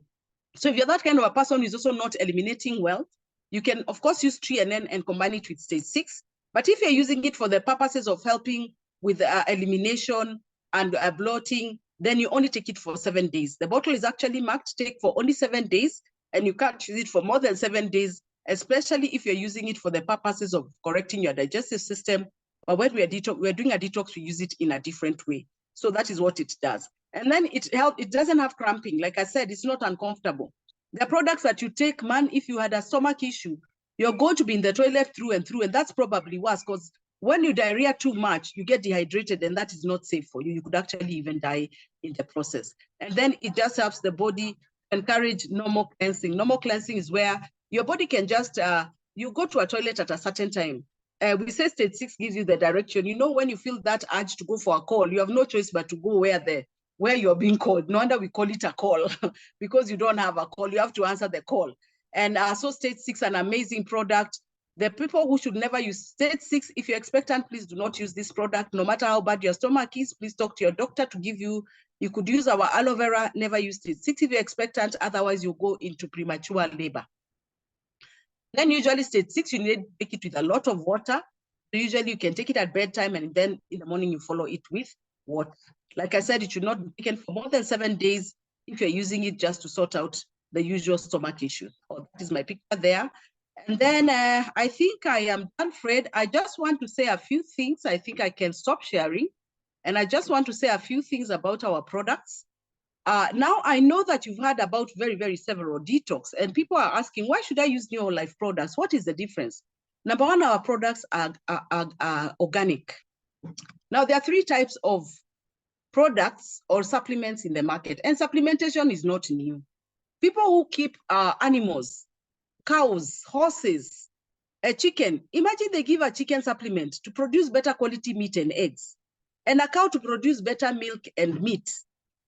So if you're that kind of a person who is also not eliminating well, you can, of course, use TNN and combine it with stage 6. But if you're using it for the purposes of helping with elimination and bloating, then you only take it for 7 days. The bottle is actually marked take for only 7 days, and you can't use it for more than 7 days, especially if you're using it for the purposes of correcting your digestive system. But when we're doing a detox, we use it in a different way. So that is what it does. And then it doesn't have cramping. Like I said, it's not uncomfortable. The products that you take, man, if you had a stomach issue, you're going to be in the toilet through and through, and that's probably worse, because when you diarrhea too much, you get dehydrated, and that is not safe for you. You could actually even die in the process. And then it just helps the body encourage normal cleansing. Normal cleansing is where your body can just, you go to a toilet at a certain time. We say stage 6 gives you the direction. You know, when you feel that urge to go for a call, you have no choice but to go where you're being called. No wonder we call it a call, because you don't have a call, you have to answer the call. And so stage 6, an amazing product. The people who should never use stage 6, if you're expectant, please do not use this product. No matter how bad your stomach is, please talk to your doctor to give you could use our aloe vera, never use stage 6 if you're expectant, otherwise you go into premature labor. Then usually stage 6, you need to take it with a lot of water. So usually you can take it at bedtime, and then in the morning you follow it with water. Like I said, it should not be taken for more than 7 days if you're using it just to sort out the usual stomach issues. So that is my picture there. And then I think I am done, Fred. I just want to say a few things. I think I can stop sharing. And I just want to say a few things about our products. Now I know that you've heard about very several Detox, and people are asking, why should I use Neolife products? What is the difference? Number one, our products are organic. Now there are three types of products or supplements in the market, and supplementation is not new. People who keep animals, cows, horses, a chicken, imagine they give a chicken supplement to produce better quality meat and eggs, and a cow to produce better milk and meat.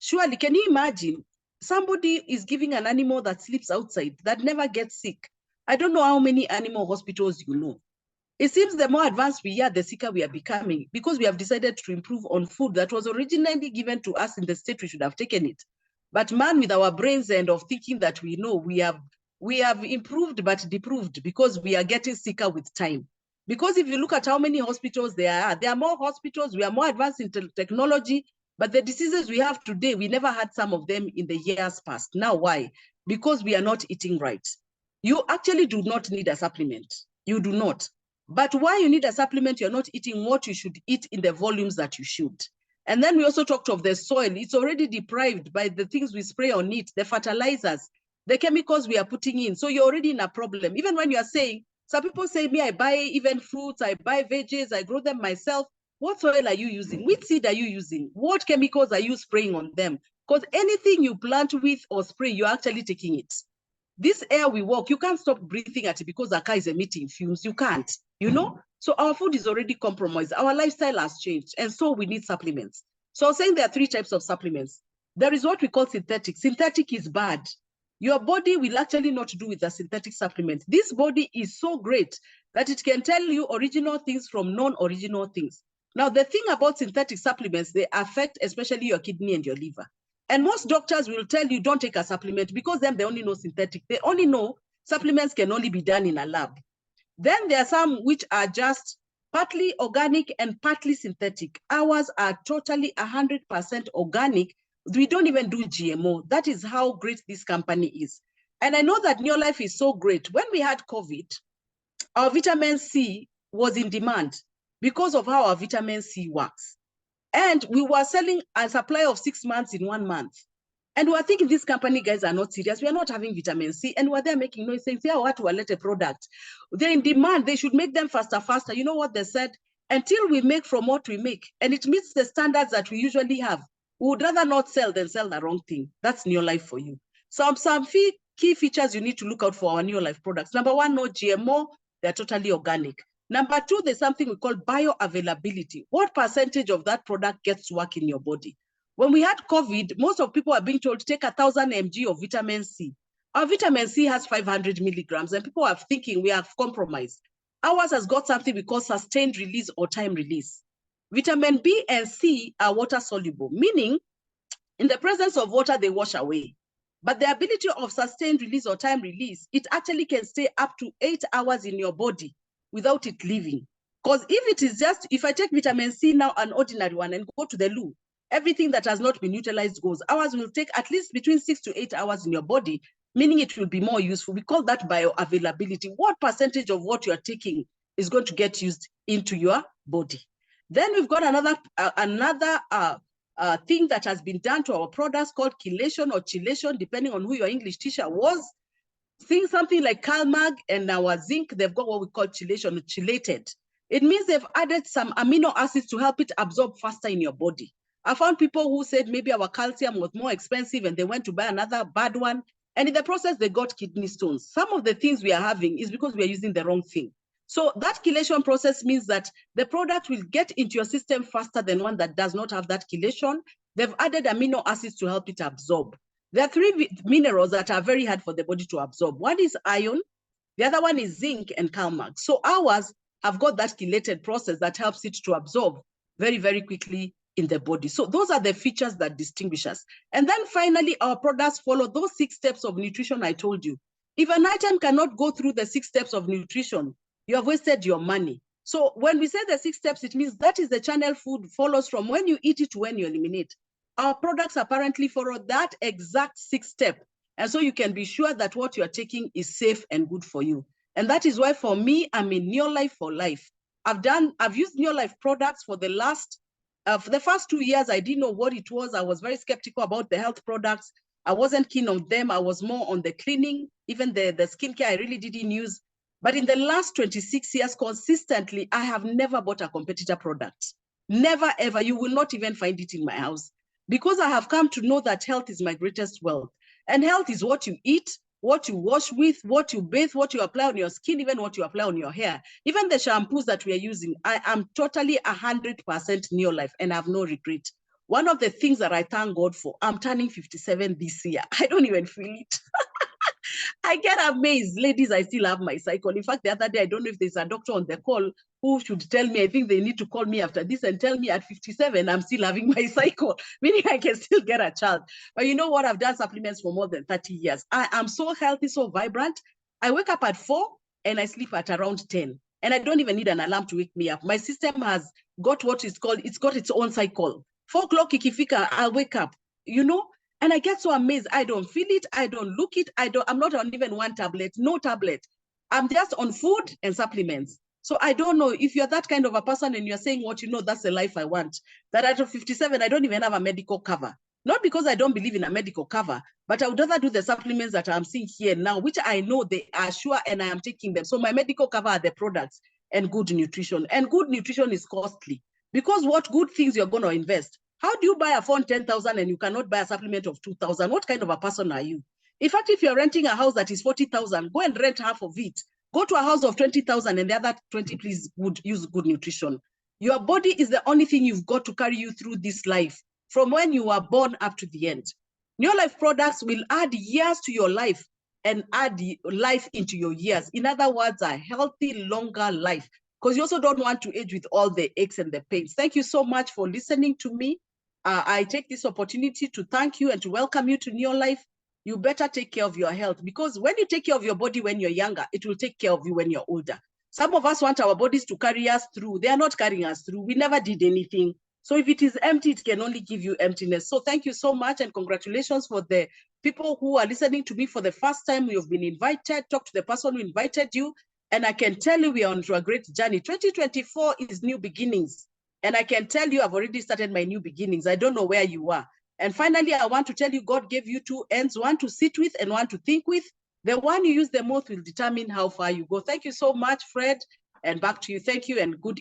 Surely, can you imagine somebody is giving an animal that sleeps outside, that never gets sick? I don't know how many animal hospitals you know. It seems the more advanced we are, the sicker we are becoming, because we have decided to improve on food that was originally given to us in the state we should have taken it. But man, with our brains and of thinking that we know, we have improved but deproved, because we are getting sicker with time. Because if you look at how many hospitals there are more hospitals, we are more advanced in technology, but the diseases we have today, we never had some of them in the years past. Now, why? Because we are not eating right. You actually do not need a supplement. You do not. But why you need a supplement, you're not eating what you should eat in the volumes that you should. And then we also talked of the soil. It's already deprived by the things we spray on it, the fertilizers, the chemicals we are putting in. So you're already in a problem. Even when you are saying, some people say, me, I buy even fruits, I buy veggies, I grow them myself. What soil are you using? Which seed are you using? What chemicals are you spraying on them? Because anything you plant with or spray, you're actually taking it. This air we walk, you can't stop breathing at it because our car is emitting fumes. You can't, you know? So our food is already compromised. Our lifestyle has changed. And so we need supplements. So I was saying there are three types of supplements. There is what we call synthetic. Synthetic is bad. Your body will actually not do with a synthetic supplement. This body is so great that it can tell you original things from non-original things. Now, the thing about synthetic supplements, they affect especially your kidney and your liver. And most doctors will tell you don't take a supplement, because then they only know synthetic. They only know supplements can only be done in a lab. Then there are some which are just partly organic and partly synthetic. Ours are totally 100% organic. We don't even do GMO. That is how great this company is. And I know that Neolife is so great. When we had COVID, our vitamin C was in demand because of how our vitamin C works. And we were selling a supply of 6 months in 1 month. And we were thinking, these company guys are not serious. We are not having vitamin C. And we're there making noise saying, yeah, what to let a product. They're in demand. They should make them faster. You know what they said? Until we make from what we make, and it meets the standards that we usually have, we would rather not sell than sell the wrong thing. That's Neolife for you. Some key features you need to look out for our Neolife products. Number one, no GMO. They're totally organic. Number two, there's something we call bioavailability. What percentage of that product gets to work in your body? When we had COVID, most of people are being told to take 1,000 mg of vitamin C. Our vitamin C has 500 milligrams, and people are thinking we have compromised. Ours has got something we call sustained release or time release. Vitamin B and C are water soluble, meaning in the presence of water, they wash away. But the ability of sustained release or time release, it actually can stay up to 8 hours in your body without it leaving. Because if I take vitamin C now, an ordinary one, and go to the loo, everything that has not been utilized goes. Ours will take at least between 6 to 8 hours in your body, meaning it will be more useful. We call that bioavailability. What percentage of what you're taking is going to get used into your body? Then we've got another thing that has been done to our products called chelation or chelation, depending on who your English teacher was. Seeing something like CalMag and our zinc, they've got what we call chelation, or chelated. It means they've added some amino acids to help it absorb faster in your body. I found people who said maybe our calcium was more expensive and they went to buy another bad one. And in the process, they got kidney stones. Some of the things we are having is because we are using the wrong thing. So that chelation process means that the product will get into your system faster than one that does not have that chelation. They've added amino acids to help it absorb. There are 3 minerals that are very hard for the body to absorb. One is iron, the other one is zinc and CalMag. So ours have got that chelated process that helps it to absorb very, very quickly in the body. So those are the features that distinguish us. And then finally, our products follow those 6 steps of nutrition I told you. If an item cannot go through the 6 steps of nutrition, you have wasted your money. So when we say the 6 steps, it means that is the channel food follows from when you eat it to when you eliminate. Our products apparently follow that exact 6 step. And so you can be sure that what you're taking is safe and good for you. And that is why for me, I'm in Neolife for life. I've used Neolife products for the first 2 years. I didn't know what it was. I was very skeptical about the health products. I wasn't keen on them. I was more on the cleaning, even the skincare I really didn't use. But in the last 26 years, consistently, I have never bought a competitor product. Never, ever. You will not even find it in my house. Because I have come to know that health is my greatest wealth. And health is what you eat, what you wash with, what you bathe, what you apply on your skin, even what you apply on your hair. Even the shampoos that we are using, I am totally 100% Neolife and I have no regret. One of the things that I thank God for, I'm turning 57 this year. I don't even feel it. I get amazed. Ladies, I still have my cycle. In fact, the other day, I don't know if there's a doctor on the call who should tell me, I think they need to call me after this and tell me at 57, I'm still having my cycle, meaning I can still get a child. But you know what? I've done supplements for more than 30 years. I am so healthy, so vibrant. I wake up at 4 and I sleep at around 10. And I don't even need an alarm to wake me up. My system has got what is called, it's got its own cycle. 4 o'clock ikifika, I'll wake up, you know? And I get so amazed. I don't feel it. I don't look it. I'm not on even one tablet, no tablet. I'm just on food and supplements. So I don't know if you're that kind of a person and you're saying what you know, that's the life I want. That at 57, I don't even have a medical cover. Not because I don't believe in a medical cover, but I would rather do the supplements that I'm seeing here now, which I know they are sure and I am taking them. So my medical cover are the products and good nutrition. And good nutrition is costly because what good things you're going to invest. How do you buy a phone 10,000 and you cannot buy a supplement of 2,000? What kind of a person are you? In fact, if you're renting a house that is 40,000, go and rent half of it. Go to a house of 20,000 and the other 20, please, would use good nutrition. Your body is the only thing you've got to carry you through this life from when you are born up to the end. Neolife products will add years to your life and add life into your years. In other words, a healthy, longer life, because you also don't want to age with all the aches and the pains. Thank you so much for listening to me. I take this opportunity to thank you and to welcome you to Neolife. You better take care of your health because when you take care of your body when you're younger, it will take care of you when you're older. Some of us want our bodies to carry us through. They are not carrying us through. We never did anything. So if it is empty, it can only give you emptiness. So thank you so much and congratulations for the people who are listening to me for the first time. You've been invited. Talk to the person who invited you. And I can tell you we are on to a great journey. 2024 is new beginnings. And I can tell you I've already started my new beginnings. I don't know where you are. And finally, I want to tell you God gave you 2 ends, one to sit with and one to think with. The one you use the most will determine how far you go. Thank you so much, Fred. And back to you. Thank you and good.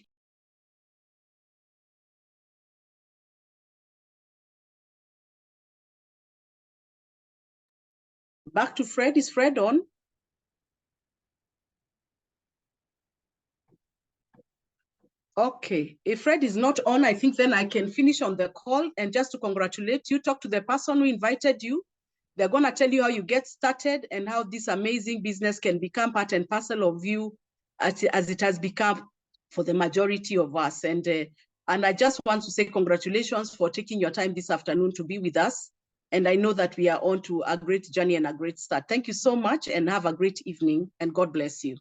Back to Fred. Is Fred on? Okay, if Fred is not on, I think then I can finish on the call. And just to congratulate you, talk to the person who invited you. They're going to tell you how you get started and how this amazing business can become part and parcel of you as it has become for the majority of us. And I just want to say congratulations for taking your time this afternoon to be with us. And I know that we are on to a great journey and a great start. Thank you so much and have a great evening and God bless you.